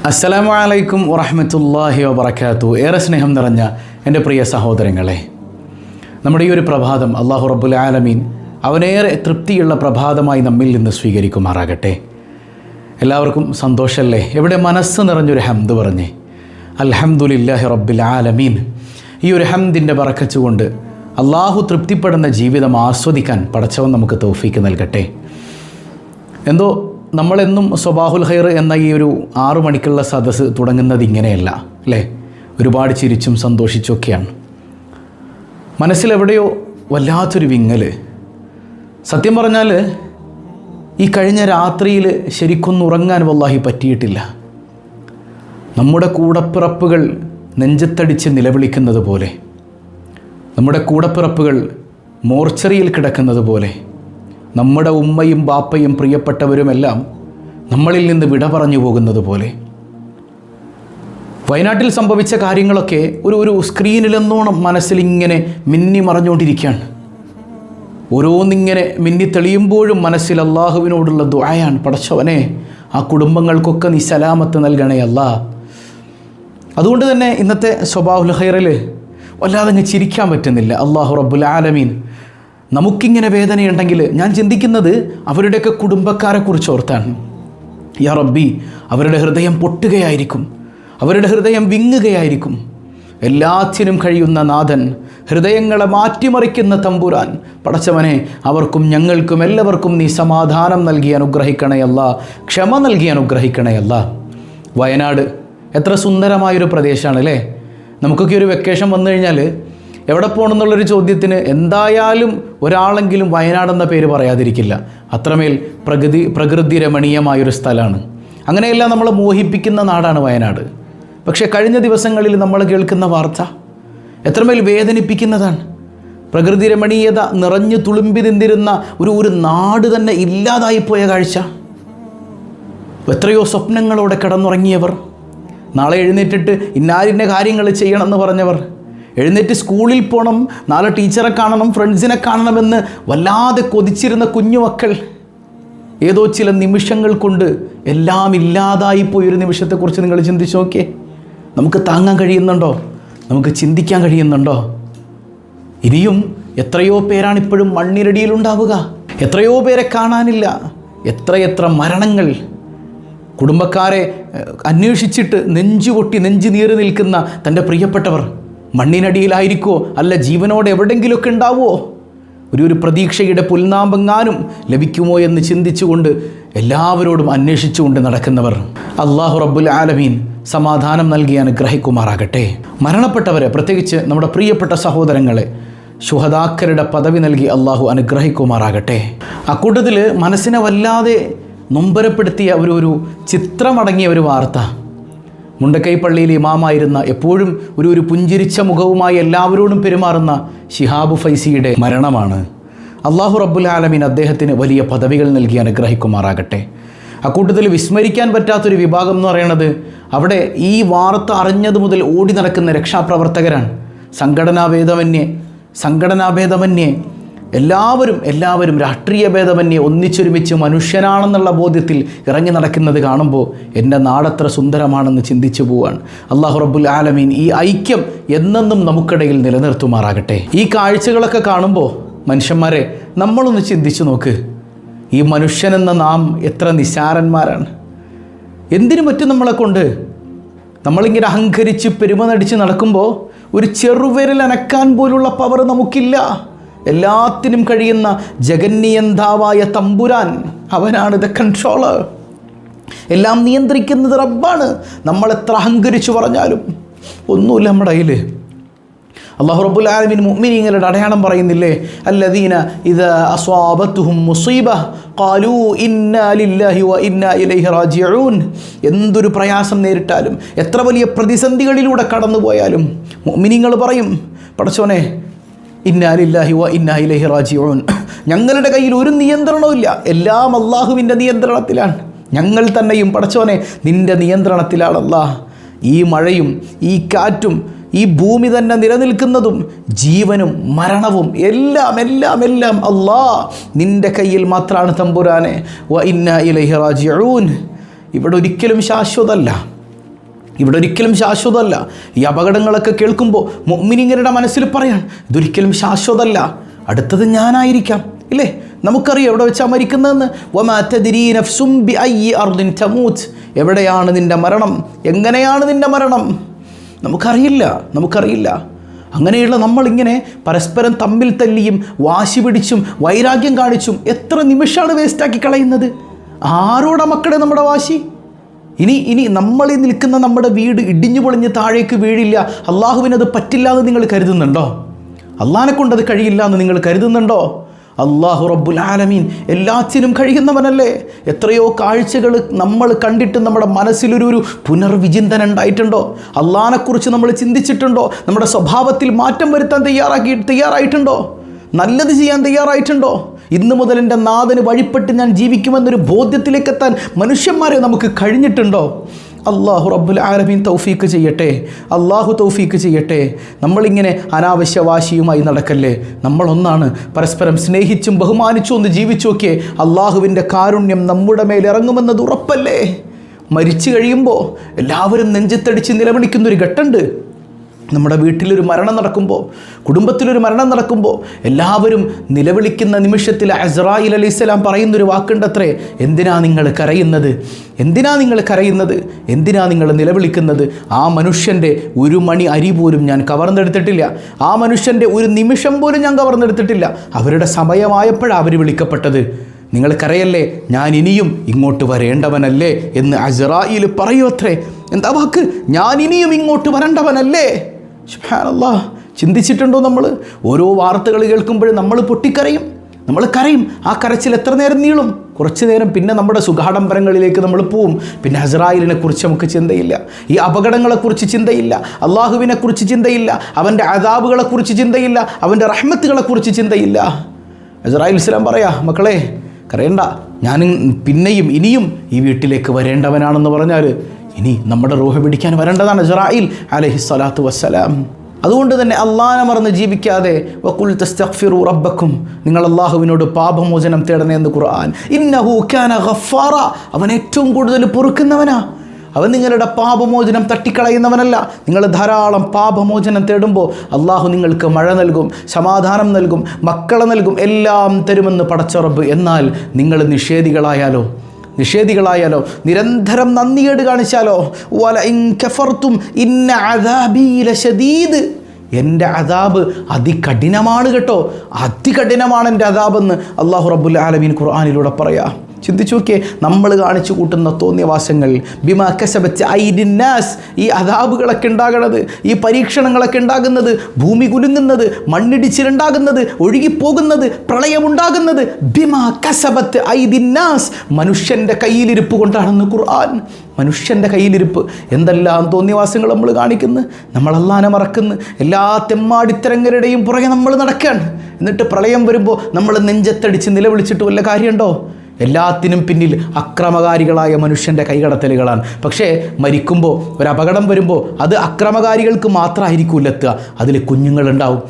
അസ്സലാമു അലൈക്കും വറഹ്മത്തുള്ളാഹി വബറകാതുഹു. ഏറെ സ്നേഹം നിറഞ്ഞ എൻ്റെ പ്രിയ സഹോദരങ്ങളെ, നമ്മുടെ ഈ ഒരു പ്രഭാതം അല്ലാഹു റബ്ബുൽ ആലമീൻ അവനേറെ തൃപ്തിയുള്ള പ്രഭാതമായി നമ്മിൽ നിന്ന് സ്വീകരിക്കുമാറാകട്ടെ. എല്ലാവർക്കും സന്തോഷമല്ലേ? എവിടെ മനസ്സ് നിറഞ്ഞൊരു ഹംദ് പറഞ്ഞേ അൽഹംദുലില്ലാഹി റബ്ബിൽ ആലമീൻ. ഈ ഒരു ഹംദിൻ്റെ ബറക്കത്ത് കൊണ്ട് അല്ലാഹു തൃപ്തിപ്പെടുന്ന ജീവിതം ആസ്വദിക്കാൻ പടച്ചവൻ നമുക്ക് തൗഫീക്ക് നൽകട്ടെ. എന്തോ നമ്മളെന്നും സ്വബാഹുൽ ഖൈർ എന്ന ഈ ഒരു 6 മണിക്കുള്ള സദസ്സ് തുടങ്ങുന്നത് ഇങ്ങനെയല്ല അല്ലേ? ഒരുപാട് ചിരിച്ചും സന്തോഷിച്ചൊക്കെയാണ്. മനസ്സിലെവിടെയോ വല്ലാത്തൊരു വിങ്ങൽ. സത്യം പറഞ്ഞാൽ ഈ കഴിഞ്ഞ രാത്രിയിൽ ശരിക്കൊന്നും ഉറങ്ങാൻ വല്ലാഹി പറ്റിയിട്ടില്ല. നമ്മുടെ കൂടപ്പിറപ്പുകൾ നെഞ്ചത്തടിച്ച് നിലവിളിക്കുന്നത് പോലെ, നമ്മുടെ കൂടപ്പിറപ്പുകൾ മോർച്ചറിയിൽ കിടക്കുന്നത് പോലെ, നമ്മുടെ ഉമ്മയും ബാപ്പയും പ്രിയപ്പെട്ടവരുമെല്ലാം നമ്മളിൽ നിന്ന് വിട പറഞ്ഞു പോകുന്നത് പോലെ, വയനാട്ടിൽ സംഭവിച്ച കാര്യങ്ങളൊക്കെ ഒരു സ്ക്രീനിലെന്നോണം മനസ്സിലിങ്ങനെ മിന്നി മറഞ്ഞുകൊണ്ടിരിക്കുകയാണ്. ഓരോന്നിങ്ങനെ മിന്നി തെളിയുമ്പോഴും മനസ്സിൽ അള്ളാഹുവിനോടുള്ള ദുആയാണ്, പടച്ചവനെ ആ കുടുംബങ്ങൾക്കൊക്കെ നീ സലാമത്ത് നൽകണേ അല്ലാ. അതുകൊണ്ട് തന്നെ ഇന്നത്തെ സ്വബാഹുൽ ഖൈറിൽ വല്ലാതെ അങ്ങ് ചിരിക്കാൻ പറ്റുന്നില്ല. അല്ലാഹു റബ്ബുൽ ആലമീൻ നമുക്കിങ്ങനെ വേദനയുണ്ടെങ്കിൽ ഞാൻ ചിന്തിക്കുന്നത് അവരുടെയൊക്കെ കുടുംബക്കാരെക്കുറിച്ച് ഓർത്താണ്. യാ റബ്ബി, അവരുടെ ഹൃദയം പൊട്ടുകയായിരിക്കും, അവരുടെ ഹൃദയം വിങ്ങുകയായിരിക്കും. എല്ലാത്തിനും കഴിയുന്ന നാഥൻ, ഹൃദയങ്ങളെ മാറ്റിമറിക്കുന്ന തമ്പുരാൻ, പടച്ചവനെ അവർക്കും ഞങ്ങൾക്കും എല്ലാവർക്കും നീ സമാധാനം നൽകി അനുഗ്രഹിക്കണയല്ല, ക്ഷമ നൽകി അനുഗ്രഹിക്കണയല്ല. വയനാട് എത്ര സുന്ദരമായൊരു പ്രദേശമാണ് അല്ലേ? നമുക്കൊക്കെ ഒരു വെക്കേഷൻ വന്നു കഴിഞ്ഞാൽ എവിടെ പോകണമെന്നുള്ളൊരു ചോദ്യത്തിന് എന്തായാലും ഒരാളെങ്കിലും വയനാടെന്ന പേര് പറയാതിരിക്കില്ല. അത്രമേൽ പ്രകൃതി രമണീയമായൊരു സ്ഥലമാണ്. അങ്ങനെയെല്ലാം നമ്മളെ മോഹിപ്പിക്കുന്ന നാടാണ് വയനാട്. പക്ഷേ കഴിഞ്ഞ ദിവസങ്ങളിൽ നമ്മൾ കേൾക്കുന്ന വാർത്ത എത്രമേൽ വേദനിപ്പിക്കുന്നതാണ്. പ്രകൃതി രമണീയത നിറഞ്ഞു തുളുമ്പി നിന്നിരുന്ന ഒരു നാട് തന്നെ ഇല്ലാതായിപ്പോയ കാഴ്ച. എത്രയോ സ്വപ്നങ്ങളോടെ കിടന്നുറങ്ങിയവർ, നാളെ എഴുന്നേറ്റിട്ട് ഇന്നാലിൻ്റെ കാര്യങ്ങൾ ചെയ്യണമെന്ന് പറഞ്ഞവർ, എഴുന്നേറ്റ് സ്കൂളിൽ പോകണം, നാളെ ടീച്ചറെ കാണണം, ഫ്രണ്ട്സിനെ കാണണമെന്ന് വല്ലാതെ കൊതിച്ചിരുന്ന കുഞ്ഞുമക്കൾ ഏതോ ചില നിമിഷങ്ങൾ കൊണ്ട് എല്ലാം ഇല്ലാതായിപ്പോയൊരു നിമിഷത്തെക്കുറിച്ച് നിങ്ങൾ ചിന്തിച്ച് നോക്കിയേ. നമുക്ക് താങ്ങാൻ കഴിയുന്നുണ്ടോ? നമുക്ക് ചിന്തിക്കാൻ കഴിയുന്നുണ്ടോ? ഇനിയും എത്രയോ പേരാണിപ്പോഴും മണ്ണിരടിയിലുണ്ടാവുക. എത്രയോ പേരെ കാണാനില്ല. എത്രയെത്ര മരണങ്ങൾ. കുടുംബക്കാരെ അന്വേഷിച്ചിട്ട് നെഞ്ചുപൊട്ടി നെഞ്ചു നീറി നിൽക്കുന്ന തൻ്റെ പ്രിയപ്പെട്ടവർ മണ്ണിനടിയിലായിരിക്കുമോ, അല്ല ജീവനോടെ എവിടെയെങ്കിലുമൊക്കെ ഉണ്ടാവുമോ? ഒരു പ്രതീക്ഷയുടെ പുൽനാമ്പെങ്ങാനും ലഭിക്കുമോ എന്ന് ചിന്തിച്ചുകൊണ്ട് എല്ലാവരോടും അന്വേഷിച്ചുകൊണ്ട് നടക്കുന്നവർ, അല്ലാഹു റബ്ബുൽ ആലമീൻ സമാധാനം നൽകി അനുഗ്രഹിക്കുമാറാകട്ടെ. മരണപ്പെട്ടവരെ, പ്രത്യേകിച്ച് നമ്മുടെ പ്രിയപ്പെട്ട സഹോദരങ്ങളെ, ശുഹദാക്കളുടെ പദവി നൽകി അല്ലാഹു അനുഗ്രഹിക്കുമാറാകട്ടെ. അക്കൂട്ടത്തിൽ മനസ്സിനെ വല്ലാതെ നൊമ്പരപ്പെടുത്തിയ ഒരു ചിത്രമടങ്ങിയ ഒരു വാർത്ത. മുണ്ടക്കൈ പള്ളിയിൽ ഇമാമായിരുന്ന, എപ്പോഴും ഒരു പുഞ്ചിരിച്ച മുഖവുമായി എല്ലാവരോടും പെരുമാറുന്ന ശിഹാബ് ഫൈസിയുടെ മരണമാണ്. അല്ലാഹു റബ്ബുൽ ആലമീൻ അദ്ദേഹത്തിന് വലിയ പദവികൾ നൽകി അനുഗ്രഹിക്കുമാറാകട്ടെ. അക്കൂട്ടത്തിൽ വിസ്മരിക്കാൻ പറ്റാത്തൊരു വിഭാഗം എന്ന് പറയുന്നത് അവിടെ ഈ വാർത്ത അറിഞ്ഞത് മുതൽ ഓടി നടക്കുന്ന രക്ഷാപ്രവർത്തകരാണ്. സംഘടനാഭേദമന്യേ എല്ലാവരും രാഷ്ട്രീയ ഭേദമന്യേ ഒന്നിച്ചൊരുമിച്ച് മനുഷ്യനാണെന്നുള്ള ബോധ്യത്തിൽ ഇറങ്ങി നടക്കുന്നത് കാണുമ്പോൾ എൻ്റെ നാടത്ര സുന്ദരമാണെന്ന് ചിന്തിച്ചു പോവാണ്. അല്ലാഹു റബ്ബുൽ ആലമീൻ ഈ ഐക്യം എന്നെന്നും നമുക്കിടയിൽ നിലനിർത്തുമാറാകട്ടെ. ഈ കാഴ്ചകളൊക്കെ കാണുമ്പോൾ മനുഷ്യന്മാരെ നമ്മളൊന്ന് ചിന്തിച്ചു നോക്ക്. ഈ മനുഷ്യനെന്ന നാം എത്ര നിസ്സാരന്മാരാണ്. എന്തിനു പറ്റും നമ്മളെ കൊണ്ട്? നമ്മളിങ്ങനെ അഹങ്കരിച്ച് പെരുമ നടിച്ച് നടക്കുമ്പോൾ ഒരു ചെറുവിരൽ അനക്കാൻ പോലുള്ള പവർ നമുക്കില്ല. എല്ലാത്തിനും കഴിയുന്ന ജഗന്നിയന്താവായ തമ്പുരാൻ, അവനാണ് ദ കൺട്രോളർ. എല്ലാം നിയന്ത്രിക്കുന്നത് റബ്ബാണ്. നമ്മളെത്ര അഹങ്കരിച്ചു പറഞ്ഞാലും ഒന്നുമില്ല നമ്മുടെ കയ്യിൽ. അല്ലാഹു റബ്ബുൽ ആലമീൻ മുഅ്മിനീങ്ങളുടെ അടയാളം പറയുന്നില്ലേ? അല്ലദീന ഇദാ അസ്വാബത്തുഹും മുസീബ ഖാലൂ ഇന്നാ ലില്ലാഹി വ ഇന്നാ ഇലൈഹി റാജിഊൻ. എന്തൊരു പ്രയാസം നേരിട്ടാലും, എത്ര വലിയ പ്രതിസന്ധികളിലൂടെ കടന്നുപോയാലും മുഅ്മിനീങ്ങൾ പറയും, പടച്ചോനെ ഇന്നാ ലില്ലാഹി വ ഇന്നാ ഇലൈഹി റാജിഊൻ. ഞങ്ങളുടെ കയ്യിൽ ഒരു നിയന്ത്രണവും ഇല്ല, എല്ലാം അല്ലാഹുവിൻ്റെ നിയന്ത്രണത്തിലാണ്. ഞങ്ങൾ തന്നെയും പടച്ചോനെ നിൻ്റെ നിയന്ത്രണത്തിലാണല്ലാ. ഈ മഴയും ഈ കാറ്റും ഈ ഭൂമി തന്നെ നിലനിൽക്കുന്നതും ജീവനും മരണവും എല്ലാം അല്ലാ നിൻ്റെ കയ്യിൽ മാത്രമാണ് തമ്പുരാനെ. വ ഇന്നാ ഇലൈഹി റാജിഊൻ. ഇവിടെ ഒരിക്കലും ശാശ്വതമല്ല. ഇവിടെ ഒരിക്കലും ശാശ്വതമല്ല. ഈ അപകടങ്ങളൊക്കെ കേൾക്കുമ്പോൾ മുഅ്മിനീങ്ങളുടെ മനസ്സിൽ പറയാൻ ഇതൊരിക്കലും ശാശ്വതമല്ല, അടുത്തത് ഞാനായിരിക്കാം. ഇല്ലേ? നമുക്കറിയാം എവിടെ വെച്ചാൽ മരിക്കുന്നതെന്ന്. വമാ തദ്രീ നഫ്സും ബിഅയ്യി അർദിൻ തമൂത്ത്. എവിടെയാണ് നിൻ്റെ മരണം, എങ്ങനെയാണ് നിൻ്റെ മരണം നമുക്കറിയില്ല. അങ്ങനെയുള്ള നമ്മളിങ്ങനെ പരസ്പരം തമ്മിൽ തല്ലിയും വാശി പിടിച്ചും വൈരാഗ്യം കാണിച്ചും എത്ര നിമിഷമാണ് വേസ്റ്റാക്കി കളയുന്നത്. ആരോടാ മക്കളെ നമ്മുടെ വാശി? ഇനി നമ്മൾ നിൽക്കുന്ന നമ്മുടെ വീട് ഇടിഞ്ഞു പൊളിഞ്ഞ് താഴേക്ക് വീഴില്ല, അള്ളാഹുവിനത് പറ്റില്ല എന്ന് നിങ്ങൾ കരുതുന്നുണ്ടോ? അള്ളാഹിനെ കൊണ്ടത് കഴിയില്ല എന്ന് നിങ്ങൾ കരുതുന്നുണ്ടോ? അള്ളാഹു റബ്ബുൽ ആലമീൻ എല്ലാത്തിനും കഴിയുന്നവനല്ലേ? എത്രയോ കാഴ്ചകൾ നമ്മൾ കണ്ടിട്ട് നമ്മുടെ മനസ്സിലൊരു പുനർവിചിന്തനം ഉണ്ടായിട്ടുണ്ടോ? അള്ളാഹിനെക്കുറിച്ച് നമ്മൾ ചിന്തിച്ചിട്ടുണ്ടോ? നമ്മുടെ സ്വഭാവത്തിൽ മാറ്റം വരുത്താൻ തയ്യാറായിട്ടുണ്ടോ? നല്ലത് ചെയ്യാൻ തയ്യാറായിട്ടുണ്ടോ? ഇന്നു മുതൽ എൻ്റെ നാഥന് വഴിപ്പെട്ട് ഞാൻ ജീവിക്കുമെന്നൊരു ബോധ്യത്തിലേക്കെത്താൻ മനുഷ്യന്മാരെ നമുക്ക് കഴിഞ്ഞിട്ടുണ്ടോ? അള്ളാഹു റബ്ബുൽ ആലമീൻ തൗഫീക്ക് ചെയ്യട്ടെ. നമ്മളിങ്ങനെ അനാവശ്യ വാശിയുമായി നടക്കല്ലേ. നമ്മളൊന്നാണ്, പരസ്പരം സ്നേഹിച്ചും ബഹുമാനിച്ചും ഒന്ന് ജീവിച്ചു നോക്കിയേ. അള്ളാഹുവിൻ്റെ കാരുണ്യം നമ്മുടെ മേൽ ഇറങ്ങുമെന്നത് ഉറപ്പല്ലേ? മരിച്ചു കഴിയുമ്പോൾ എല്ലാവരും നെഞ്ചത്തടിച്ച് നിലവിളിക്കുന്നൊരു ഘട്ടമുണ്ട്. നമ്മുടെ വീട്ടിലൊരു മരണം നടക്കുമ്പോൾ, കുടുംബത്തിലൊരു മരണം നടക്കുമ്പോൾ എല്ലാവരും നിലവിളിക്കുന്ന നിമിഷത്തിൽ അസ്രായീൽ അലൈഹിസ്സലാം പറയുന്നൊരു വാക്കുണ്ടത്രേ, എന്തിനാ നിങ്ങൾ കരയുന്നത്? എന്തിനാ നിങ്ങൾ നിലവിളിക്കുന്നത്? ആ മനുഷ്യൻ്റെ ഒരു മണി അരി പോലും ഞാൻ കവർന്നെടുത്തിട്ടില്ല, ആ മനുഷ്യൻ്റെ ഒരു നിമിഷം പോലും ഞാൻ കവർന്നെടുത്തിട്ടില്ല. അവരുടെ സമയമായപ്പോഴാണ് അവർ വിളിക്കപ്പെട്ടത്. നിങ്ങൾ കരയല്ലേ, ഞാൻ ഇനിയും ഇങ്ങോട്ട് വരേണ്ടവനല്ലേ എന്ന് അസ്രായീൽ പറയുമത്രേ. എന്താ വാക്ക്? ഞാൻ ഇനിയും ഇങ്ങോട്ട് വരേണ്ടവനല്ലേ? സുബ്ഹാനല്ലാഹ്. ചിന്തിച്ചിട്ടുണ്ടോ നമ്മൾ? ഓരോ വാർത്തകൾ കേൾക്കുമ്പോഴും നമ്മൾ പൊട്ടിക്കരയും, നമ്മൾ കരയും. ആ കരച്ചിൽ എത്ര നേരം നീളും? കുറച്ച് നേരം. പിന്നെ നമ്മുടെ സുഖാഡംബരങ്ങളിലേക്ക് നമ്മൾ പോവും. പിന്നെ അസ്രായീലിനെ കുറിച്ച് നമുക്ക് ചിന്തയില്ല, ഈ അപകടങ്ങളെക്കുറിച്ച് ചിന്തയില്ല, അള്ളാഹുവിനെക്കുറിച്ച് ചിന്തയില്ല, അവൻ്റെ അദാബുകളെക്കുറിച്ച് ചിന്തയില്ല, അവൻ്റെ റഹ്മത്തുകളെക്കുറിച്ച് ചിന്തയില്ല. അസ്രായീൽ ഇസ്ലാം പറയാ, മക്കളെ കരയണ്ട, ഞാൻ പിന്നെയും ഇനിയും ഈ വീട്ടിലേക്ക് വരേണ്ടവനാണെന്ന് പറഞ്ഞാൽ ഇനി നമ്മുടെ റൂഹ് പിടിക്കാൻ വരേണ്ടതാണ് അസ്രായീൽ അലൈഹിസ്സലാത്തു വസ്സലാം. അതുകൊണ്ട് തന്നെ അള്ളാഹനെ മറന്ന് ജീവിക്കാതെ വഖുൽ തസ്തഗ്ഫിറു റബ്ബക്കും, നിങ്ങൾ അള്ളാഹുവിനോട് പാപമോചനം തേടണേ എന്ന് ഖുർആൻ. ഇന്നഹു കാന ഗഫാറ, അവൻ ഏറ്റവും കൂടുതൽ പൊറുക്കുന്നവനാ. അവൻ നിങ്ങളുടെ പാപമോചനം തട്ടിക്കളയുന്നവനല്ല. നിങ്ങൾ ധാരാളം പാപമോചനം തേടുമ്പോൾ അള്ളാഹു നിങ്ങൾക്ക് മഴ നൽകും, സമാധാനം നൽകും, മക്കളെ നൽകും, എല്ലാം തരുമെന്ന് പടച്ച റബ്ബ്. എന്നാൽ നിങ്ങൾ നിഷേധികളായാലോ, നിരന്തരം നന്ദികേട് കാണിച്ചാലോ, വല ഇൻ കഫർതും ഇന്ന അദാബി ലശദീദ്, എൻ്റെ അദാബ് അതികഠിനമാണ് കേട്ടോ, അതികഠിനമാണ് എൻ്റെ അദാബെന്ന് അള്ളാഹു റബ്ബുൽ ആലമീൻ ഖുർആനിലൂടെ പറയാം. ചിന്തിച്ചു നോക്കിയേ, നമ്മൾ കാണിച്ചു കൂട്ടുന്ന തോന്നിയവാസങ്ങൾ. ബിമാ കസബത്ത് ഐദിൻ നാസ്, ഈ അദാബുകളൊക്കെ ഉണ്ടാകുന്നത്, ഈ പരീക്ഷണങ്ങളൊക്കെ ഉണ്ടാകുന്നത്, ഭൂമി കുലുങ്ങുന്നത്, മണ്ണിടിച്ചിലുണ്ടാകുന്നത്, ഒഴുകിപ്പോകുന്നത്, പ്രളയമുണ്ടാകുന്നത് ബിമാ കസബത്ത് ഐദിൻ നാസ്, മനുഷ്യൻ്റെ കയ്യിലിരിപ്പ് കൊണ്ടാണെന്ന് ഖുർആൻ. മനുഷ്യൻ്റെ കയ്യിലിരിപ്പ്. എന്തെല്ലാം തോന്നിയവാസങ്ങൾ നമ്മൾ കാണിക്കുന്നു, നമ്മൾ അല്ലാഹനെ മറക്കുന്നു, എല്ലാ തെമ്മാടിത്തരങ്ങളുടെയും പുറകെ നമ്മൾ നടക്കുകയാണ്. എന്നിട്ട് പ്രളയം വരുമ്പോൾ നമ്മൾ നെഞ്ചത്തടിച്ച് നിലവിളിച്ചിട്ട് വല്ല കാര്യമുണ്ടോ? എല്ലാത്തിനും പിന്നിൽ അക്രമകാരികളായ മനുഷ്യൻ്റെ കൈകടത്തലുകളാണ്. പക്ഷേ മരിക്കുമ്പോൾ ഒരു അപകടം വരുമ്പോൾ അത് അക്രമകാരികൾക്ക് മാത്രമായിരിക്കില്ല എത്തുക. അതിൽ കുഞ്ഞുങ്ങളുണ്ടാവും,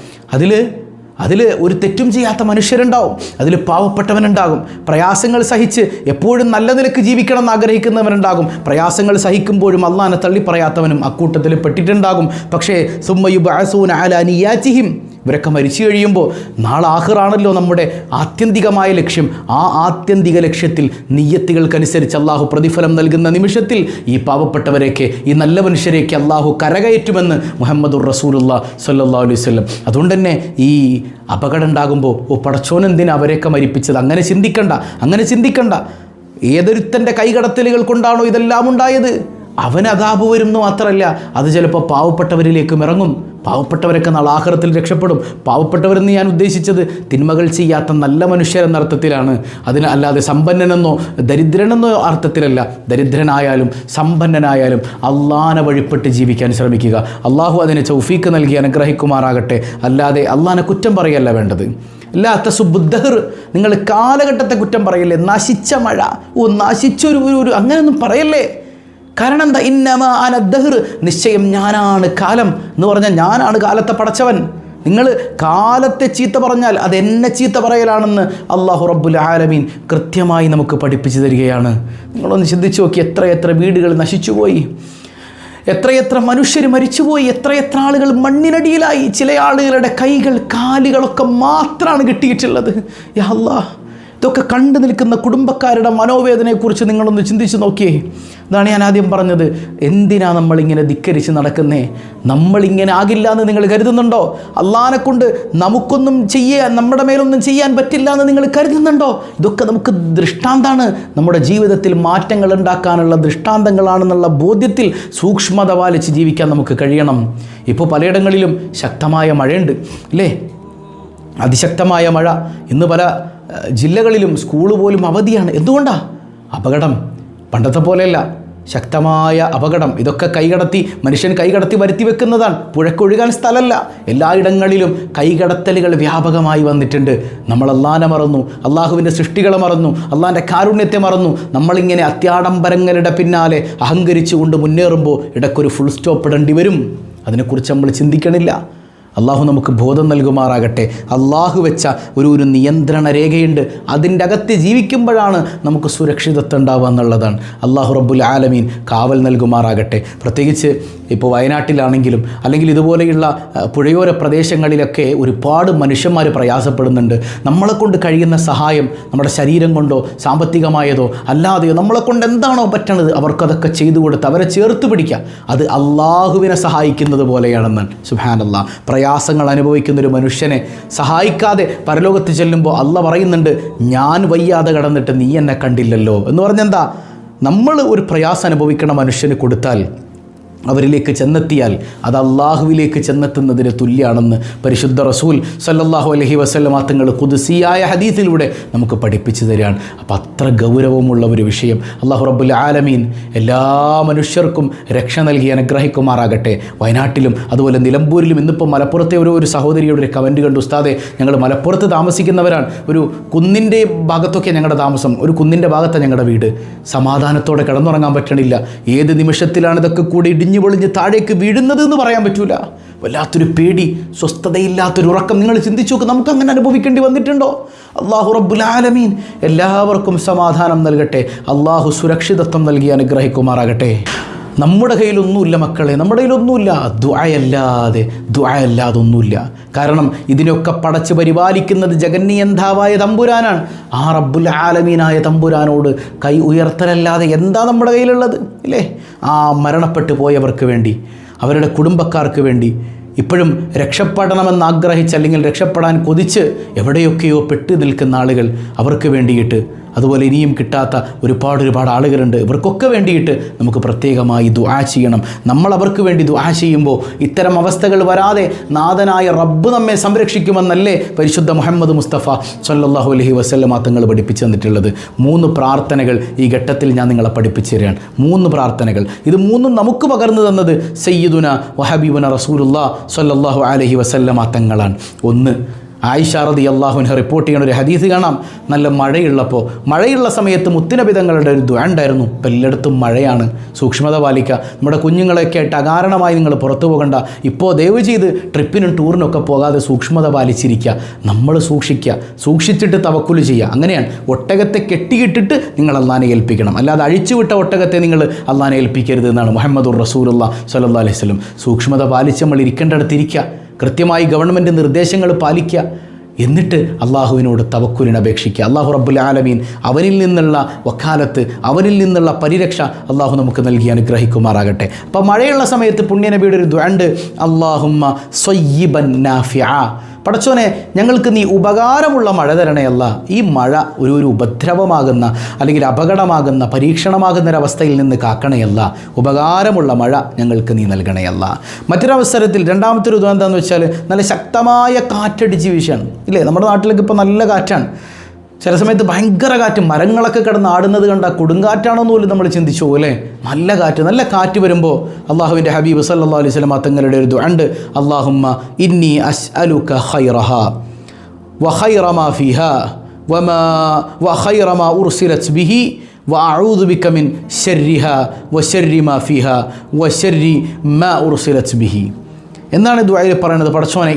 അതിൽ ഒരു തെറ്റും ചെയ്യാത്ത മനുഷ്യരുണ്ടാവും, അതിൽ പാവപ്പെട്ടവനുണ്ടാകും, പ്രയാസങ്ങൾ സഹിച്ച് എപ്പോഴും നല്ല നിലക്ക് ജീവിക്കണം എന്ന് ആഗ്രഹിക്കുന്നവരുണ്ടാകും, പ്രയാസങ്ങൾ സഹിക്കുമ്പോഴും അള്ളാഹനെ തള്ളിപ്പറയാത്തവനും അക്കൂട്ടത്തിൽ പെട്ടിട്ടുണ്ടാകും. പക്ഷേ സുമ്മ യുബ്അസൂന അലാ നിയ്യാതിഹിം, ഇവരൊക്കെ മരിച്ചു കഴിയുമ്പോൾ നാളെ ആഖിറാണല്ലോ നമ്മുടെ ആത്യന്തികമായ ലക്ഷ്യം. ആ ആത്യന്തിക ലക്ഷ്യത്തിൽ നിയ്യത്തുകൾക്കനുസരിച്ച് അള്ളാഹു പ്രതിഫലം നൽകുന്ന നിമിഷത്തിൽ ഈ പാവപ്പെട്ടവരെയൊക്കെ, ഈ നല്ല മനുഷ്യരെയൊക്കെ അള്ളാഹു കരകയറ്റുമെന്ന് മുഹമ്മദുർ റസൂലുള്ളാഹി സ്വല്ലല്ലാഹു അലൈഹി വസല്ലം. അതുകൊണ്ട് തന്നെ ഈ അപകടം ഉണ്ടാകുമ്പോൾ പടച്ചോനെന്തിനാ അവരെയൊക്കെ മരിപ്പിച്ചത്? അങ്ങനെ ചിന്തിക്കണ്ട. ഏതൊരുത്തൻ്റെ കൈകടത്തലുകൾ കൊണ്ടാണോ ഇതെല്ലാം ഉണ്ടായത്? അവന് അദാബ് വരും എന്ന് മാത്രമല്ല, അത് ചിലപ്പോൾ പാവപ്പെട്ടവരിലേക്കും ഇറങ്ങും. പാവപ്പെട്ടവരൊക്കെ നാളെ ആഖിറത്തിൽ രക്ഷപ്പെടും. പാവപ്പെട്ടവരെന്ന് ഞാൻ ഉദ്ദേശിച്ചത് തിന്മകൾ ചെയ്യാത്ത നല്ല മനുഷ്യരെന്ന അർത്ഥത്തിലാണ്. അല്ലാതെ സമ്പന്നനെന്നോ ദരിദ്രനെന്നോ അർത്ഥത്തിലല്ല. ദരിദ്രനായാലും സമ്പന്നനായാലും അള്ളാഹനെ വഴിപ്പെട്ട് ജീവിക്കാൻ ശ്രമിക്കുക. അള്ളാഹു അതിനെ തൗഫീക്ക് നൽകി അനുഗ്രഹിക്കുമാറാകട്ടെ. അല്ലാതെ അള്ളാഹനെ കുറ്റം പറയല്ല വേണ്ടത്. ലാ തസുബ്ബുദ്ദഹർ, നിങ്ങൾ കാലഘട്ടത്തെ കുറ്റം പറയല്ലേ. നശിച്ച മഴ, നശിച്ചൊരു അങ്ങനെയൊന്നും പറയല്ലേ. കാരണം എന്താ? ഇന്നമാ അനദ്ദഹർ, നിശ്ചയം ഞാനാണ് കാലം എന്ന് പറഞ്ഞാൽ ഞാനാണ് കാലത്തെ പടച്ചവൻ. നിങ്ങൾ കാലത്തെ ചീത്ത പറഞ്ഞാൽ അത് എന്നെ ചീത്ത പറയലാണെന്ന് അല്ലാഹു റബ്ബുൽ ആലമീൻ കൃത്യമായി നമുക്ക് പഠിപ്പിച്ചു തരികയാണ്. നിങ്ങളൊന്ന് ചിന്തിച്ചു നോക്കി, എത്ര വീടുകൾ നശിച്ചുപോയി, എത്രയെത്ര മനുഷ്യർ മരിച്ചുപോയി, എത്രയെത്ര ആളുകൾ മണ്ണിനടിയിലായി. ചില ആളുകളുടെ കൈകൾ കാലുകളൊക്കെ മാത്രമാണ് കിട്ടിയിട്ടുള്ളത്. യാ അല്ലാഹ്, ഇതൊക്കെ കണ്ടു നിൽക്കുന്ന കുടുംബക്കാരുടെ മനോവേദനയെക്കുറിച്ച് നിങ്ങളൊന്ന് ചിന്തിച്ച് നോക്കിയേ. ഇതാണ് ഞാൻ ആദ്യം പറഞ്ഞത്. എന്തിനാ നമ്മളിങ്ങനെ ധിക്കരിച്ച് നടക്കുന്നേ? നമ്മളിങ്ങനെ ആകില്ല എന്ന് നിങ്ങൾ കരുതുന്നുണ്ടോ? അള്ളാഹിനെ കൊണ്ട് നമുക്കൊന്നും നമ്മുടെ മേലൊന്നും ചെയ്യാൻ പറ്റില്ല എന്ന് നിങ്ങൾ കരുതുന്നുണ്ടോ? ഇതൊക്കെ നമുക്ക് ദൃഷ്ടാന്താണ്, നമ്മുടെ ജീവിതത്തിൽ മാറ്റങ്ങൾ ഉണ്ടാക്കാനുള്ള ദൃഷ്ടാന്തങ്ങളാണെന്നുള്ള ബോധ്യത്തിൽ സൂക്ഷ്മത പാലിച്ച് ജീവിക്കാൻ നമുക്ക് കഴിയണം. ഇപ്പോൾ പലയിടങ്ങളിലും ശക്തമായ മഴയുണ്ട് അല്ലേ? അതിശക്തമായ മഴ. ഇന്ന് പല ജില്ലകളിലും സ്കൂൾ പോലും അവധിയാണ്. എന്തുകൊണ്ടാണ്? അപകടം. പണ്ടത്തെ പോലെയല്ല, ശക്തമായ അപകടം. ഇതൊക്കെ മനുഷ്യൻ കൈകടത്തി വരുത്തി വെക്കുന്നതാണ്. പുഴക്കൊഴുകാൻ സ്ഥലമല്ല. എല്ലായിടങ്ങളിലും കൈകടത്തലുകൾ വ്യാപകമായി വന്നിട്ടുണ്ട്. നമ്മൾ അള്ളാഹിനെ മറന്നു, അള്ളാഹുവിൻ്റെ സൃഷ്ടികളെ മറന്നു, അള്ളാഹിൻ്റെ കാരുണ്യത്തെ മറന്നു. നമ്മളിങ്ങനെ അത്യാഡംബരങ്ങളുടെ പിന്നാലെ അഹങ്കരിച്ചുകൊണ്ട് മുന്നേറുമ്പോൾ ഇടയ്ക്കൊരു ഫുൾ സ്റ്റോപ്പ് ഇടേണ്ടി വരും. അതിനെക്കുറിച്ച് നമ്മൾ ചിന്തിക്കണില്ല. അള്ളാഹു നമുക്ക് ബോധം നൽകുമാറാകട്ടെ. അള്ളാഹു വെച്ച ഒരു നിയന്ത്രണ രേഖയുണ്ട്. അതിൻ്റെ അകത്ത് ജീവിക്കുമ്പോഴാണ് നമുക്ക് സുരക്ഷിതത്വം ഉണ്ടാവുക എന്നുള്ളതാണ്. അള്ളാഹു റബ്ബുൽ ആലമീൻ കാവൽ നൽകുമാറാകട്ടെ. പ്രത്യേകിച്ച് ഇപ്പോൾ വയനാട്ടിലാണെങ്കിലും അല്ലെങ്കിൽ ഇതുപോലെയുള്ള പുഴയോര പ്രദേശങ്ങളിലൊക്കെ ഒരുപാട് മനുഷ്യന്മാർ പ്രയാസപ്പെടുന്നുണ്ട്. നമ്മളെക്കൊണ്ട് കഴിയുന്ന സഹായം, നമ്മുടെ ശരീരം കൊണ്ടോ സാമ്പത്തികമായതോ അല്ലാതെയോ നമ്മളെക്കൊണ്ട് എന്താണോ പറ്റണത് അവർക്കതൊക്കെ ചെയ്തു കൊടുത്ത് അവരെ ചേർത്ത് പിടിക്കുക. അത് അള്ളാഹുവിനെ സഹായിക്കുന്നത് പോലെയാണെന്നാണ്. സുബ്ഹാനല്ലാഹ്. പ്രയാസങ്ങൾ അനുഭവിക്കുന്ന ഒരു മനുഷ്യനെ സഹായിക്കാതെ പരലോകത്ത് ചെല്ലുമ്പോൾ അള്ളാഹ് പറയുന്നുണ്ട്, ഞാൻ വയ്യാതെ കിടന്നിട്ട് നീ എന്നെ കണ്ടില്ലല്ലോ എന്ന് പറഞ്ഞെന്താ? നമ്മൾ ഒരു പ്രയാസം അനുഭവിക്കണ മനുഷ്യന് കൊടുത്താൽ, അവരിലേക്ക് ചെന്നെത്തിയാൽ അത് അള്ളാഹുവിലേക്ക് ചെന്നെത്തുന്നതിന് തുല്യമാണെന്ന് പരിശുദ്ധ റസൂൽ സല്ലല്ലാഹു അലൈഹി വസല്ലമ തങ്ങൾ ഖുദ്സിയായ ഹദീസിലൂടെ നമുക്ക് പഠിപ്പിച്ചു തരികയാണ്. അപ്പം അത്ര ഗൗരവമുള്ള ഒരു വിഷയം. അള്ളാഹു റബ്ബുൽ ആലമീൻ എല്ലാ മനുഷ്യർക്കും രക്ഷ നൽകി അനുഗ്രഹിക്കുമാറാകട്ടെ. വയനാട്ടിലും അതുപോലെ നിലമ്പൂരിലും, ഇന്നിപ്പോൾ മലപ്പുറത്തെ ഒരു സഹോദരിയുടെ ഒരു കമൻറ്റ് കണ്ടു. ഉസ്താദെ, ഞങ്ങൾ മലപ്പുറത്ത് താമസിക്കുന്നവരാണ്, ഒരു കുന്നിൻ്റെ ഭാഗത്തൊക്കെ ഞങ്ങളുടെ താമസം, ഒരു കുന്നിൻ്റെ ഭാഗത്താണ് ഞങ്ങളുടെ വീട്. സമാധാനത്തോടെ കിടന്നുറങ്ങാൻ പറ്റണില്ല. ഏത് നിമിഷത്തിലാണ് ഇതൊക്കെ കൂടി ഇടിഞ്ഞു പൊളിഞ്ഞ് താഴേക്ക് വീഴുന്നത് എന്ന് പറയാൻ പറ്റൂല. വല്ലാത്തൊരു പേടി, സ്വസ്ഥതയില്ലാത്തൊരു ഉറക്കം. നിങ്ങൾ ചിന്തിച്ചു നോക്ക്, നമുക്ക് അങ്ങനെ അനുഭവിക്കേണ്ടി വന്നിട്ടുണ്ടോ? അള്ളാഹു റബ്ബുൽ ആലമീൻ എല്ലാവർക്കും സമാധാനം നൽകട്ടെ. അള്ളാഹു സുരക്ഷിതത്വം നൽകി അനുഗ്രഹിക്കുമാറാകട്ടെ. നമ്മുടെ കയ്യിലൊന്നുമില്ല മക്കളെ, നമ്മുടെ കയ്യിലൊന്നുമില്ല. ദുആയല്ലാതെ ഒന്നുമില്ല. കാരണം ഇതിനൊക്കെ പടച്ച് പരിപാലിക്കുന്നത് ജഗന്നിയന്താവായ തമ്പുരാനാണ്. ആ റബ്ബുൽ ആലമീനായ തമ്പുരാനോട് കൈ ഉയർത്തലല്ലാതെ എന്താ നമ്മുടെ കയ്യിലുള്ളത്? ഇല്ലേ? ആ മരണപ്പെട്ടു പോയവർക്ക് വേണ്ടി, അവരുടെ കുടുംബക്കാർക്ക് വേണ്ടി, ഇപ്പോഴും രക്ഷപ്പെടണമെന്ന് ആഗ്രഹിച്ച് അല്ലെങ്കിൽ രക്ഷപ്പെടാൻ കൊതിച്ച് എവിടെയൊക്കെയോ പെട്ടു നിൽക്കുന്ന ആളുകൾ, അവർക്ക് വേണ്ടിയിട്ട്, അതുപോലെ ഇനിയും കിട്ടാത്ത ഒരുപാട് ആളുകളുണ്ട്. ഇവർക്കൊക്കെ വേണ്ടിയിട്ട് നമുക്ക് പ്രത്യേകമായി ദുആ ചെയ്യണം. നമ്മൾ അവർക്ക് വേണ്ടി ദുആ ചെയ്യുമ്പോൾ ഇത്തരം അവസ്ഥകൾ വരാതെ നാഥനായ റബ്ബ് നമ്മെ സംരക്ഷിക്കുമെന്നല്ലേ പരിശുദ്ധ മുഹമ്മദ് മുസ്തഫ സല്ലല്ലാഹു അലൈഹി വസല്ലമ തങ്ങൾ പഠിപ്പിച്ചു തന്നിട്ടുള്ളത്. 3 പ്രാർത്ഥനകൾ ഈ ഘട്ടത്തിൽ ഞാൻ നിങ്ങളെ പഠിപ്പിച്ചു തരികയാണ്. 3 പ്രാർത്ഥനകൾ. ഇത് 3 നമുക്ക് പകർന്നു തന്നത് സയ്യിദുന വഹബീബുന റസൂലുള്ളാഹി സല്ലല്ലാഹു അലൈഹി വസല്ലമ തങ്ങളാണ്. 1, ആയിഷ റളിയല്ലാഹു അൻഹ റിപ്പോർട്ട് ചെയ്യുന്ന ഒരു ഹദീസ് കാണാം. നല്ല മഴയുള്ള സമയത്ത് മുത്തുനബി തങ്ങളുടെ ഒരു ദുആ ഉണ്ടായിരുന്നു. ഇപ്പം എല്ലായിടത്തും മഴയാണ്, സൂക്ഷ്മത പാലിക്കുക. നമ്മുടെ കുഞ്ഞുങ്ങളെയൊക്കെ ആയിട്ട് അകാരണമായി നിങ്ങൾ പുറത്തു പോകണ്ട. ഇപ്പോൾ ദയവ് ചെയ്ത് ട്രിപ്പിനും ടൂറിനൊക്കെ പോകാതെ സൂക്ഷ്മത പാലിച്ചിരിക്കുക. നമ്മൾ സൂക്ഷിച്ചിട്ട് തവക്കുൽ ചെയ്യുക. അങ്ങനെയാണ്. ഒട്ടകത്തെ കെട്ടിയിട്ടിട്ട് നിങ്ങൾ അള്ളാഹിനെ ഏൽപ്പിക്കണം. അല്ലാതെ അഴിച്ചുവിട്ട ഒട്ടകത്തെ നിങ്ങൾ അള്ളാഹിനെ ഏൽപ്പിക്കരുത് എന്നാണ് മുഹമ്മദുർ റസൂലുള്ളാഹി സ്വല്ലല്ലാഹു അലൈഹി വസല്ലം. സൂക്ഷ്മത പാലിച്ച് നമ്മൾ ഇരിക്കേണ്ടടുത്തിരിക്കുക. കൃത്യമായി ഗവൺമെൻറ് നിർദ്ദേശങ്ങൾ പാലിക്കുക. എന്നിട്ട് അള്ളാഹുവിനോട് തവക്കുലിന് അപേക്ഷിക്കുക. അള്ളാഹു റബ്ബുൽ ആലമീൻ അവനിൽ നിന്നുള്ള വക്കാലത്ത്, അവനിൽ നിന്നുള്ള പരിരക്ഷ അള്ളാഹു നമുക്ക് നൽകി അനുഗ്രഹിക്കുമാറാകട്ടെ. അപ്പോൾ മഴയുള്ള സമയത്ത് പുണ്യനബിയുടെ ഒരു ദുആ ഉണ്ട്. അല്ലാഹുമ്മ സ്വയ്യിബൻ നാഫിഅ. പടച്ചോനെ, ഞങ്ങൾക്ക് നീ ഉപകാരമുള്ള മഴ തരണയല്ല. ഈ മഴ ഒരു ഉപദ്രവമാകുന്ന അല്ലെങ്കിൽ അപകടമാകുന്ന പരീക്ഷണമാകുന്ന ഒരവസ്ഥയിൽ നിന്ന് കാക്കണയല്ല. ഉപകാരമുള്ള മഴ ഞങ്ങൾക്ക് നീ നൽകണയല്ല. മറ്റൊരവസരത്തിൽ രണ്ടാമത്തെ ഒരു ദുആ എന്താണെന്ന് വെച്ചാൽ, നല്ല ശക്തമായ കാറ്റടിച്ച് വീശാണ് ഇല്ലേ? നമ്മുടെ നാട്ടിലൊക്കെ ഇപ്പോൾ നല്ല കാറ്റാണ്. ചില സമയത്ത് ഭയങ്കര കാറ്റ്, മരങ്ങളൊക്കെ കിടന്ന് ആടുന്നത് കണ്ട കൊടുങ്കാറ്റാണെന്ന് പോലും നമ്മൾ ചിന്തിച്ചു അല്ലേ? നല്ല കാറ്റ് വരുമ്പോൾ അള്ളാഹുവിൻ്റെ ഹബീബ് സല്ലല്ലാഹു അലൈഹി വസല്ലം തങ്ങളുടെ ഒരു ദുആ ഉണ്ട്. അല്ലാഹുമ്മ ഇന്നി അസ്അലുക ഖൈറഹാ വഖൈറ മാ ഫീഹാ വഖൈറ മാ ഉർസിലത് ബിഹി വഅഊദു ബിക മിൻ ശർരിഹാ വശർരി മാ ഫീഹാ വശർരി മാ ഉർസിലത് ബിഹി. എന്നാണ് ദുആയിൽ പറയുന്നത്, പടച്ചോനെ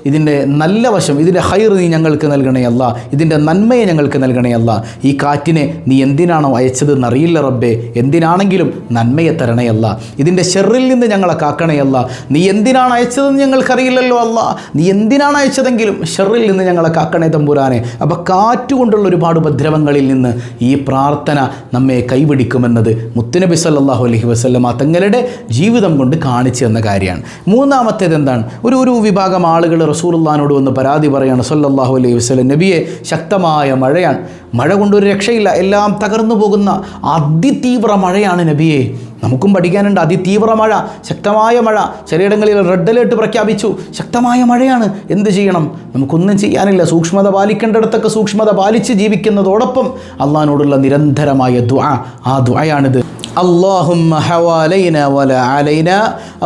ഇതിൻ്റെ നല്ല വശം, ഇതിൻ്റെ ഖൈർ നീ ഞങ്ങൾക്ക് നൽകണേ അല്ലാ, ഇതിൻ്റെ നന്മയെ ഞങ്ങൾക്ക് നൽകണേ അല്ലാ. ഈ കാറ്റിനെ നീ എന്തിനാണോ അയച്ചതെന്ന് അറിയില്ല റബ്ബേ, എന്തിനാണെങ്കിലും നന്മയെ തരണേ അല്ലാ. ഇതിൻ്റെ ഷെറിൽ നിന്ന് ഞങ്ങളെ കാക്കണേ അല്ലാ. നീ എന്തിനാണ് അയച്ചതെന്ന് ഞങ്ങൾക്കറിയില്ലല്ലോ അല്ലാ, നീ എന്തിനാണ് അയച്ചതെങ്കിലും ഷെറിൽ നിന്ന് ഞങ്ങളെ കാക്കണേ തമ്പുരാനെ. അപ്പോൾ കാറ്റുകൊണ്ടുള്ള ഒരുപാട് ഉപദ്രവങ്ങളിൽ നിന്ന് ഈ പ്രാർത്ഥന നമ്മെ കൈപിടിക്കുമെന്നത് മുത്തുനബി സല്ലല്ലാഹു അലൈഹി വസല്ലമ തങ്ങളുടെ ജീവിതം കൊണ്ട് കാണിച്ചു തന്ന കാര്യമാണ്. മൂന്നാമത്തേത് എന്താണ്? ഒരു വിഭാഗം ആളുകൾ റസൂലുള്ളാഹിനോട് വന്ന് പരാതി പറയാണ്, സല്ലല്ലാഹു അലൈഹി വസല്ലം, നബിയെ ശക്തമായ മഴയാണ്, മഴ കൊണ്ടൊരു രക്ഷയില്ല, എല്ലാം തകർന്നു പോകുന്ന അതിതീവ്ര മഴയാണ് നബിയെ. നമുക്കും പഠിക്കാനുണ്ട്. അതിതീവ്ര മഴ, ശക്തമായ മഴ, ചിലയിടങ്ങളിൽ റെഡ് അലേർട്ട് പ്രഖ്യാപിച്ചു, ശക്തമായ മഴയാണ്, എന്ത് ചെയ്യണം? നമുക്കൊന്നും ചെയ്യാനില്ല. സൂക്ഷ്മത പാലിക്കേണ്ടിടത്തൊക്കെ സൂക്ഷ്മത പാലിച്ച് ജീവിക്കുന്നതോടൊപ്പം അള്ളാഹിനോടുള്ള നിരന്തരമായ ദുആ, ആ ദുആയാണിത്. اللهم حوالينا ولا علينا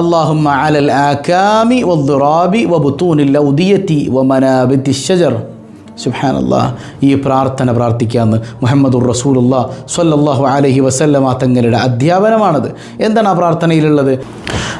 اللهم على الآكام والضراب وبطون الأودية ومنابت الشجر. സുബ്ഹാനല്ലാഹ്. ഈ പ്രാർത്ഥന പ്രാർത്ഥിക്കാമെന്ന് മുഹമ്മദുർ റസൂലുള്ളാഹി സ്വല്ലല്ലാഹു അലൈഹി വസല്ലമ തങ്ങളുടെ അധ്യാപനമാണത്. എന്താണ് ആ പ്രാർത്ഥനയിലുള്ളത്?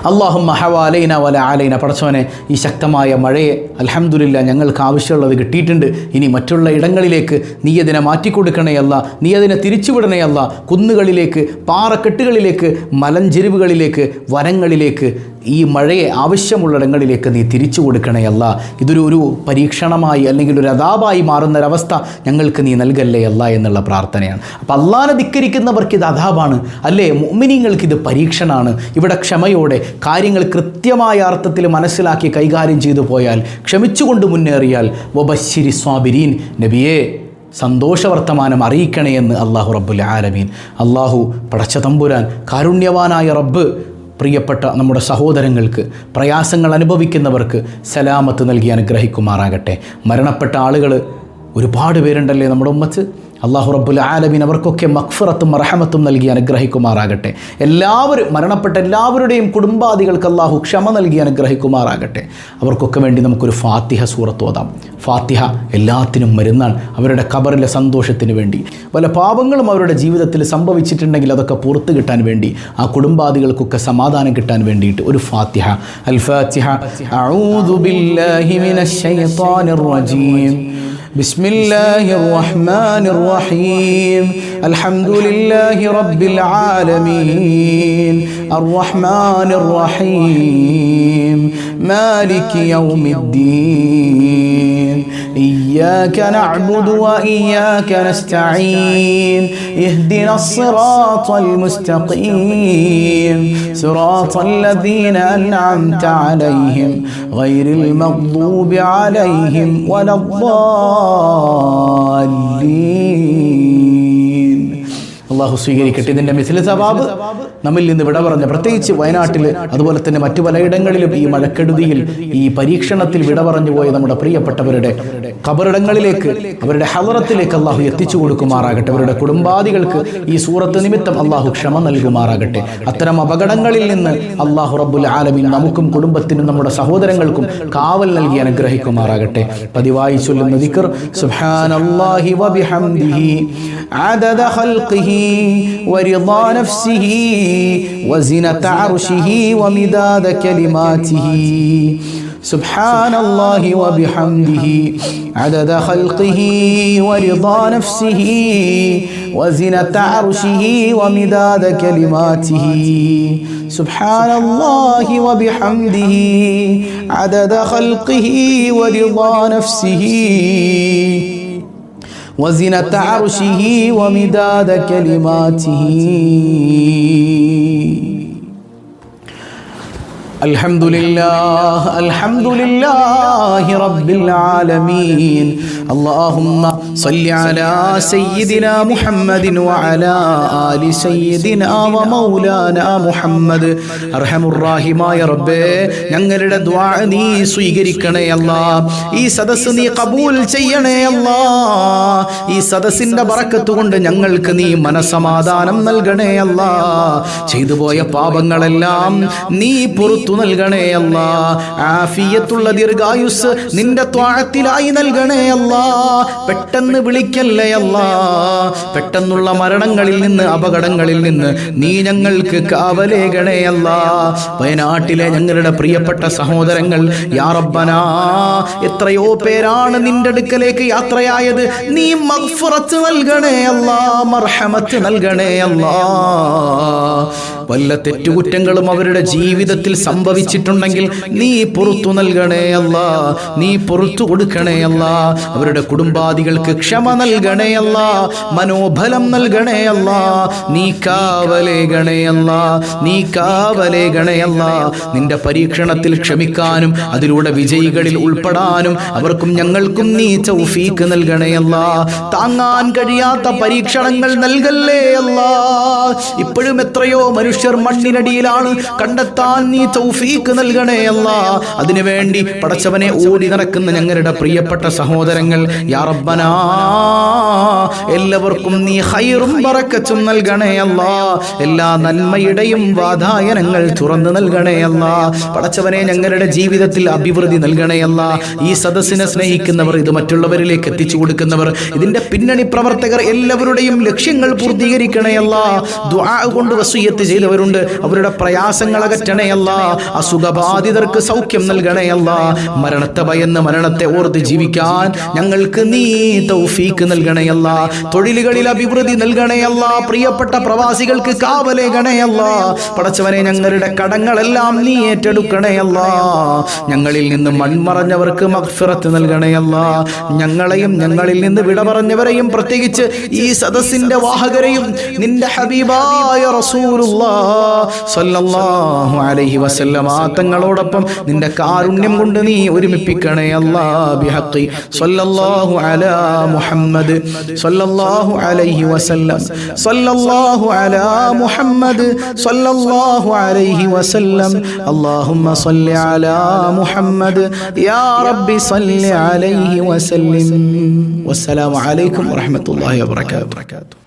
അല്ലാഹുമ്മ ഹവാലൈന വല അലൈന, പടച്ചോനെ ഈ ശക്തമായ മഴയെ അൽഹംദുലില്ലാ ഞങ്ങൾക്ക് ആവശ്യമുള്ളത് കിട്ടിയിട്ടുണ്ട്, ഇനി മറ്റുള്ള ഇടങ്ങളിലേക്ക് നീ അതിനെ മാറ്റിക്കൊടുക്കണേയല്ല, നീ അതിനെ തിരിച്ചുവിടണേയല്ല, കുന്നുകളിലേക്ക്, പാറക്കെട്ടുകളിലേക്ക്, മലഞ്ചെരിവുകളിലേക്ക്, വനങ്ങളിലേക്ക് ഈ മഴയെ ആവശ്യമുള്ളിടങ്ങളിലേക്ക് നീ തിരിച്ചു കൊടുക്കണേയല്ല. ഇതൊരു പരീക്ഷണമായി അല്ലെങ്കിൽ ഒരു അദാബായി മാറുന്നൊരവസ്ഥ ഞങ്ങൾക്ക് നീ നൽകല്ലേ അല്ല എന്നുള്ള പ്രാർത്ഥനയാണ്. അപ്പോൾ അള്ളാനെ ധിക്കരിക്കുന്നവർക്ക് ഇത് അദാബാണ് അല്ലേ, മുഅ്മിനീങ്ങൾക്കിത് പരീക്ഷണമാണ്. ഇവിടെ ക്ഷമയോടെ കാര്യങ്ങൾ കൃത്യമായ അർത്ഥത്തിൽ മനസ്സിലാക്കി കൈകാര്യം ചെയ്തു പോയാൽ, ക്ഷമിച്ചുകൊണ്ട് മുന്നേറിയാൽ, വബശ്ശിരി സ്വാബിരീൻ, നബിയേ സന്തോഷവർത്തമാനം അറിയിക്കണേ എന്ന് അല്ലാഹു റബ്ബുൽ ആലമീൻ. അല്ലാഹു പടച്ച തമ്പുരാൻ കാരുണ്യവാനായ റബ്ബ് പ്രിയപ്പെട്ട നമ്മുടെ സഹോദരങ്ങൾക്ക്, പ്രയാസങ്ങൾ അനുഭവിക്കുന്നവർക്ക് സലാമത്ത് നൽകി അനുഗ്രഹിക്കുമാറാകട്ടെ. മരണപ്പെട്ട ആളുകൾ ഒരുപാട് പേരുണ്ടല്ലേ നമ്മുടെ ഉമ്മത്ത്. അല്ലാഹു റബ്ബുൽ ആലമീൻ അവർക്കൊക്കെ മഗ്ഫിറത്തും റഹമത്തും നൽകി അനുഗ്രഹിക്കുമാറാകട്ടെ. മരണപ്പെട്ട എല്ലാവരുടെയും കുടുംബാദികൾക്ക് അല്ലാഹു ക്ഷമ നൽകി അനുഗ്രഹിക്കുമാറാകട്ടെ. അവർക്കൊക്കെ വേണ്ടി നമുക്കൊരു ഫാത്തിഹ സൂറത്ത് ഓതാം. ഫാത്തിഹ എല്ലാത്തിനും മരുന്നാണ്. അവരുടെ ഖബറിലെ സന്തോഷത്തിന് വേണ്ടി, പല പാപങ്ങളും അവരുടെ ജീവിതത്തിൽ സംഭവിച്ചിട്ടുണ്ടെങ്കിൽ അതൊക്കെ പുറത്തു കിട്ടാൻ വേണ്ടി, ആ കുടുംബാദികൾക്കൊക്കെ സമാധാനം കിട്ടാൻ വേണ്ടിയിട്ട് ഒരു ഫാത്തിഹ. അൽ ഫാത്തിഹ. അഊദു ബില്ലാഹി മിനശ് ശൈത്വാനിർ റജീം. بسم الله الرحمن الرحيم. الحمد لله رب العالمين الرحمن الرحيم مالك يوم الدين إياك نعبد وإياك نستعين اهدنا الصراط المستقيم صراط الذين أنعمت عليهم غير المغضوب عليهم ولا الضالين. അള്ളാഹു സ്വീകരിക്കട്ടെ. ഇതിൻ്റെ മിസ്ല സവാബ് നമ്മിൽ നിന്ന് വിട പറഞ്ഞ, പ്രത്യേകിച്ച് വയനാട്ടിൽ അതുപോലെ തന്നെ മറ്റു പലയിടങ്ങളിലും ഈ മഴക്കെടുതിയിൽ, ഈ പരീക്ഷണത്തിൽ വിട പറഞ്ഞു പോയ നമ്മുടെ പ്രിയപ്പെട്ടവരുടെ ഖബറിടങ്ങളിലേക്ക്, അവരുടെ ഹളറത്തിലേക്ക് അള്ളാഹു എത്തിച്ചു കൊടുക്കുമാറാകട്ടെ. അവരുടെ കുടുംബാദികൾക്ക് ഈ സൂറത്ത് നിമിത്തം അള്ളാഹു ക്ഷമ നൽകുമാറാകട്ടെ. അത്തരം അപകടങ്ങളിൽ നിന്ന് അള്ളാഹു റബ്ബുൽ ആലമീൻ നമുക്കും കുടുംബത്തിനും നമ്മുടെ സഹോദരങ്ങൾക്കും കാവൽ നൽകി അനുഗ്രഹിക്കുമാറാകട്ടെ. പതിവായി ചൊല്ലുന്ന ദിക്ർ സുബ്ഹാനല്ലാഹി വബിഹംദിഹി അദദ ഖൽഖിഹി ورضا نفسه وزنة عرشه ومداد كلماته. سبحان الله وبحمده عدد خلقه ورضا نفسه وزنة عرشه ومداد كلماته. سبحان الله وبحمده عدد خلقه ورضا نفسه وزنة عرشه ومداد كلماته. الحمد لله رب العالمين. اللهم صل على سيدنا محمد وعلى آل سيدنا ومولانا محمد. അർഹമുർറാഹിമായ റബ്ബേ, ഞങ്ങളുടെ ദുആ നീ സ്വീകരിക്കണേ അല്ലാ. ഈ സദസ്സ് നീ കബൂൽ ചെയ്യണേ അല്ലാ. ഈ സദസ്സിന്റെ ബറക്കത്ത് കൊണ്ട് ഞങ്ങൾക്ക് നീ മനസമാധാനം നൽകണേ അല്ലാ. ചെയ്തു പോയ പാപങ്ങളെല്ലാം നീ പുറത്തു നൽകണേ അല്ലാ. ആഫിയത്തുള്ള ദീർഘായുസ് നിന്റെ ത്വാഅത്തിലായി നൽകണേ അല്ലാ. അല്ലാ, പെട്ടെന്ന് വിളിക്കല്ലേ അല്ലാ, പെട്ടെന്നുള്ള മരണങ്ങളിൽ നിന്ന് അപകടങ്ങളിൽ നിന്ന് നീ ഞങ്ങൾക്ക് കാവലേകണേ അല്ലാ. വയനാട്ടിലെ ഞങ്ങളുടെ പ്രിയപ്പെട്ട സഹോദരങ്ങൾ യാ റബ്ബനാ, എത്രയോ പേരാണ് നിന്റെ അടുക്കലേക്ക് യാത്രയായത്. നീ മഗ്ഫിറത്ത് നൽകണേ അല്ലാ, മർഹമത്ത് നൽകണേ അല്ലാ. വല്ല തെറ്റുകുറ്റങ്ങളും അവരുടെ ജീവിതത്തിൽ സംഭവിച്ചിട്ടുണ്ടെങ്കിൽ നീ പുറത്തു നൽകണേ അല്ലാ, നീ പുറത്തു കൊടുക്കണേ അല്ലാ. അവരുടെ കുടുംബാദികൾക്ക് ക്ഷമ നൽകണേ അല്ലാ, മനോബലം നൽകണേ അല്ലാ. നീ കാവലേകണേ അല്ലാ, നീ കാവലേകണേ അല്ലാ. നിന്റെ പരീക്ഷണത്തിൽ ക്ഷമിക്കാനും അതിലൂടെ വിജയികളിൽ ഉൾപ്പെടാനും അവർക്കും ഞങ്ങൾക്കും നീ തൗഫീക്ക് നൽകണേ അല്ലാ. താങ്ങാൻ കഴിയാത്ത പരീക്ഷണങ്ങൾ നൽകല്ലേ അല്ലാ. ഇപ്പോഴും എത്രയോ മനുഷ്യർ മണ്ണിനടിയിലാണ്, കണ്ടെത്താൻ നീ തൗഫീക്ക് നൽകണേ അല്ലാ. അതിനുവേണ്ടി പടച്ചവനെ ഓടി നടക്കുന്ന ഞങ്ങളുടെ പ്രിയപ്പെട്ട സഹോദരങ്ങൾ യാ റബ്ബനാ, എല്ലാവർക്കും നീ ഖൈറും ബറക്കത്തും നൽകണേ അല്ലാ. എല്ലാ നന്മയുടെയും വാതായനങ്ങൾ തുറന്നു നൽകണേ അല്ലാ. പടച്ചവനെ ഞങ്ങളുടെ ജീവിതത്തിൽ അഭിവൃദ്ധി നൽകണേ അല്ലാ. ഈ സദസ്സിനെ സ്നേഹിക്കുന്നവർ, ഇത് മറ്റുള്ളവരിലേക്ക് എത്തിച്ചു കൊടുക്കുന്നവർ, ഇതിന്റെ പിന്നണി പ്രവർത്തകർ എല്ലാവരുടെയും ലക്ഷ്യങ്ങൾ പൂർത്തീകരിക്കണേ അല്ലാ. ദുആ കൊണ്ട് വസിയ്യത്ത് ചെയ്തവരുണ്ട്, അവരുടെ പ്രയാസങ്ങൾ അകറ്റണേ അല്ലാ. അസുഖബാധിതർക്ക് സൗഖ്യം നൽകണേ അല്ലാ. മരണത്തെ ഭയന്ന് മരണത്തെ ഓർത്ത് ജീവിക്കാൻ ഞങ്ങൾക്ക് നീ തൗഫീക്ക് നൽകണേ അല്ലാ. തൊഴിലുകളിൽ അഭിവൃദ്ധി നൽകണേ അല്ലാ. പ്രിയപ്പെട്ട പ്രവാസികൾക്ക് കാവലേകണേ അല്ലാ. പടച്ചവനെ ഞങ്ങളുടെ കടങ്ങളെല്ലാം നീ ഏറ്റെടുക്കണേ അല്ലാ. ഞങ്ങളിൽ നിന്ന് മൺമറഞ്ഞവർക്ക് മഗ്ഫിറത്ത് നൽകണേ അല്ലാ. ഞങ്ങളെയും ഞങ്ങളിൽ നിന്ന് വിട പറഞ്ഞവരെയും പ്രത്യേകിച്ച് ഈ സദസ്സിന്റെ വാഹകരെയും നിന്റെ ഹബീബായ റസൂലുള്ളാഹ് സ്വല്ലല്ലാഹു അലൈഹി വസല്ലമ തങ്ങളോടൊപ്പം നിന്റെ കാരുണ്യം കൊണ്ട് നീ ഒരുമിപ്പിക്കണേ അല്ലാ. ബിഹഖി സ്വല്ലല്ലാഹു അലാ മുഹമ്മദ് സ്വല്ലല്ലാഹു അലൈഹി വസല്ലം, സ്വല്ലല്ലാഹു അലാ മുഹമ്മദ് സ്വല്ലല്ലാഹു അലൈഹി വസല്ലം. അല്ലാഹുമ്മ സ്വല്ലി അലാ മുഹമ്മദ് യാ റബ്ബി സ്വല്ലി അലൈഹി വസല്ലം. വസ്സലാമു അലൈക്കും വറഹ്മത്തുള്ളാഹി വബറകാതുഹു.